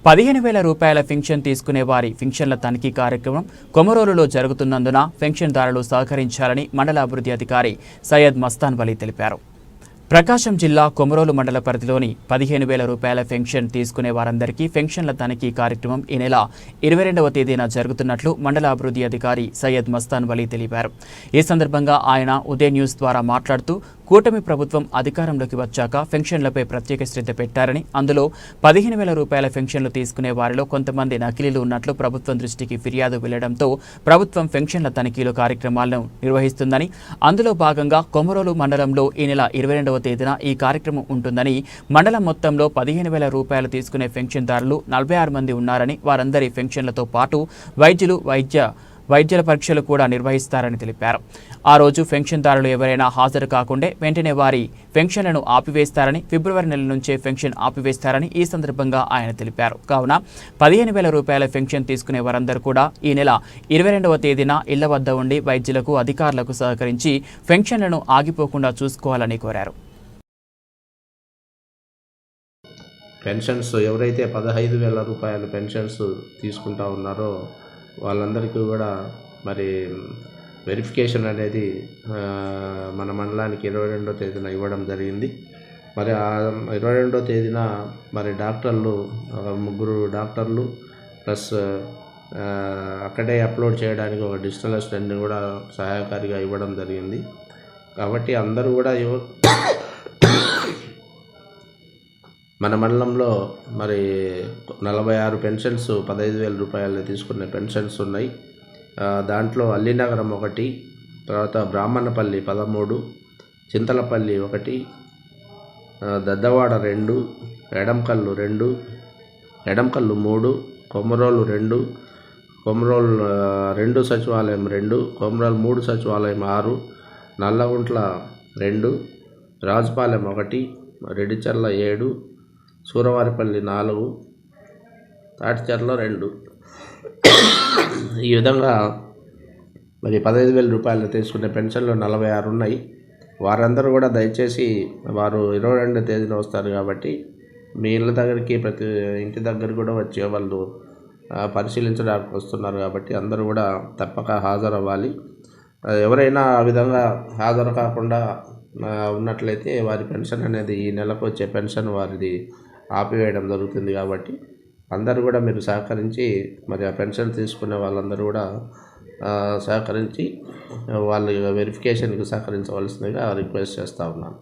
15,000 రూపాయల పెన్షన్ తీసుకునే వారి పెన్షన్ల తనిఖీ కార్యక్రమం కొమరోలులో జరుగుతున్నందున పెన్షన్దారులు సహకరించాలని మండల అభివృద్ధి అధికారి సయ్యద్ మస్తాన్ వలీ తెలిపారు. ప్రకాశం జిల్లా కొమరోలు మండల పరిధిలోని 15,000 రూపాయల పెన్షన్ తీసుకునే వారందరికీ పెన్షన్ల తనిఖీ కార్యక్రమం ఈ నెల 22వ తేదీన జరుగుతున్నట్లు మండల అభివృద్ధి అధికారి సయ్యద్ మస్తాన్ వలీ తెలిపారు. ఈ సందర్భంగా ఆయన ఉదయ్ న్యూస్ ద్వారా మాట్లాడుతూ కూటమి ప్రభుత్వం అధికారంలోకి వచ్చాక పెన్షన్లపై ప్రత్యేక శ్రద్ధ పెట్టారని, అందులో 15,000 రూపాయల పెన్షన్లు తీసుకునే వారిలో కొంతమంది నకిలీలు ఉన్నట్లు ప్రభుత్వం దృష్టికి ఫిర్యాదు వెళ్లడంతో ప్రభుత్వం పెన్షన్ల తనిఖీలు కార్యక్రమాలను నిర్వహిస్తుందని, అందులో భాగంగా కొమరోలు మండలంలో ఈ నెల 22వ తేదీన ఈ కార్యక్రమం ఉంటుందని, మండలం మొత్తంలో 15,000 రూపాయలు తీసుకునే పెన్షన్దారులు 46 మంది ఉన్నారని, వారందరి పెన్షన్లతో పాటు వైద్యుల పరీక్షలు కూడా నిర్వహిస్తారని తెలిపారు. ఆ రోజు పెన్షన్దారులు ఎవరైనా హాజరు కాకుంటే వెంటనే వారి పెన్షన్లను ఆపివేస్తారని, ఫిబ్రవరి నెల నుంచే పెన్షన్ ఆపివేస్తారని ఈ సందర్భంగా ఆయన తెలిపారు. కావున 15,000 రూపాయల పెన్షన్ తీసుకునే వారందరూ కూడా ఈ నెల 22వ తేదీన ఇళ్ల వద్ద ఉండి వైద్యులకు, అధికారులకు సహకరించి పెన్షన్లను ఆగిపోకుండా చూసుకోవాలని కోరారు. పెన్షన్స్ ఎవరైతే 15,000 రూపాయల పెన్షన్స్ తీసుకుంటా ఉన్నారో వాళ్ళందరికీ కూడా మరి వెరిఫికేషన్ అనేది మన మండలానికి 22వ తేదీన ఇవ్వడం జరిగింది. మరి ఆ 22వ తేదీన మరి డాక్టర్లు 3 డాక్టర్లు ప్లస్ అక్కడే అప్లోడ్ చేయడానికి ఒక డిజిటల్ అసిస్టెంట్ని కూడా సహాయకారిగా ఇవ్వడం జరిగింది. కాబట్టి అందరూ కూడా మన మండలంలో మరి 46 పెన్షన్స్ 15,000 రూపాయలు తీసుకునే పెన్షన్స్ ఉన్నాయి. దాంట్లో అల్లినగరం 1, తర్వాత బ్రాహ్మణపల్లి 13, చింతలపల్లి 1, దద్దవాడ 2, ఎడంకల్లు 2, ఎడంకల్లు 3, కొమరోలు 2, కొమరోలు 2 సచివాలయం 2, కొమరోలు 3 సచివాలయం 6, నల్లగుంట్ల 2, రాజుపాలెం 1, రెడ్డిచర్ల 7, సూరవారిపల్లి 4, తాటిచెర్ల 2. ఈ విధంగా మరి 15,000 రూపాయలు తీసుకునే పెన్షన్లు 46 ఉన్నాయి. వారందరూ కూడా దయచేసి వారు 22వ తేదీన వస్తారు కాబట్టి మీ ఇళ్ళ దగ్గరికి ప్రతి ఇంటి దగ్గర కూడా వచ్చే వాళ్ళు పరిశీలించడానికి వస్తున్నారు కాబట్టి అందరూ కూడా తప్పక హాజరవ్వాలి. ఎవరైనా ఆ విధంగా హాజరు కాకుండా ఉన్నట్లయితే వారి పెన్షన్ అనేది ఈ నెలకు వచ్చే పెన్షన్ వారిది ఆపివేయడం జరుగుతుంది. కాబట్టి అందరూ కూడా మీరు సహకరించి మరి ఆ పెన్షన్ తీసుకునే వాళ్ళందరూ కూడా సహకరించి వాళ్ళ వెరిఫికేషన్కి సహకరించవలసిందిగా రిక్వెస్ట్ చేస్తూ ఉన్నాను.